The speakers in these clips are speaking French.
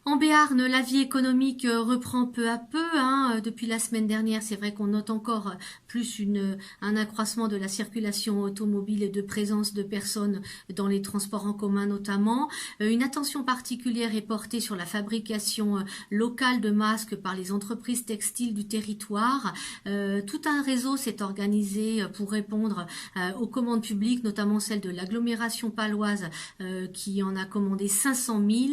En Béarn, la vie économique reprend peu à peu, hein. Depuis la semaine dernière, c'est vrai qu'on note encore plus un accroissement de la circulation automobile et de présence de personnes dans les transports en commun notamment. Une attention particulière est portée sur la fabrication locale de masques par les entreprises textiles du territoire. Tout un réseau s'est organisé pour répondre aux commandes publiques, notamment celle de l'agglomération paloise qui en a commandé 500 000,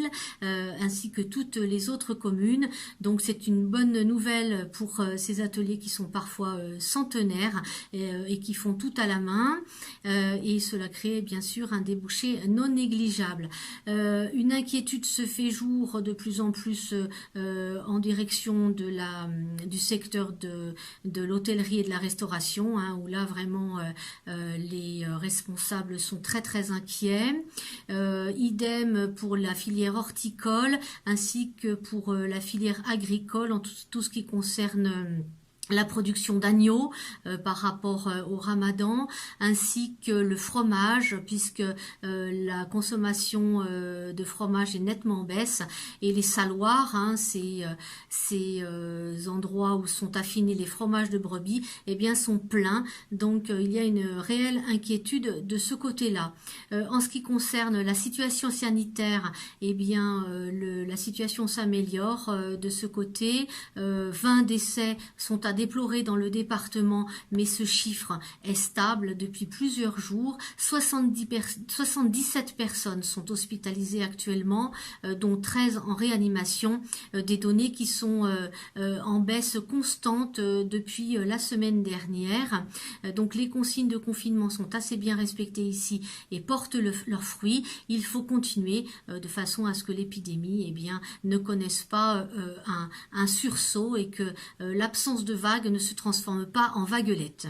ainsi que toutes les autres communes. Donc c'est une bonne nouvelle pour ces ateliers qui sont parfois centenaires et qui font tout à la main, et cela crée bien sûr un débouché non négligeable. Une inquiétude se fait jour de plus en plus en direction du secteur de l'hôtellerie et de la restauration, hein, où là vraiment les responsables sont très très inquiets. Idem pour la filière horticole ainsi que pour la filière agricole en tout ce qui concerne la production d'agneaux par rapport au ramadan, ainsi que le fromage, puisque la consommation de fromage est nettement en baisse, et les saloirs, hein, ces endroits où sont affinés les fromages de brebis, eh bien sont pleins. Donc il y a une réelle inquiétude de ce côté-là. En ce qui concerne la situation sanitaire, eh bien la situation s'améliore de ce côté. 20 décès sont à déplorer dans le département, mais ce chiffre est stable depuis plusieurs jours. 77 personnes sont hospitalisées actuellement, dont 13 en réanimation, des données qui sont en baisse constante depuis la semaine dernière. Donc les consignes de confinement sont assez bien respectées ici et portent leurs fruits. Il faut continuer de façon à ce que l'épidémie ne connaisse pas un sursaut et que l'absence de vague ne se transforme pas en vaguelette.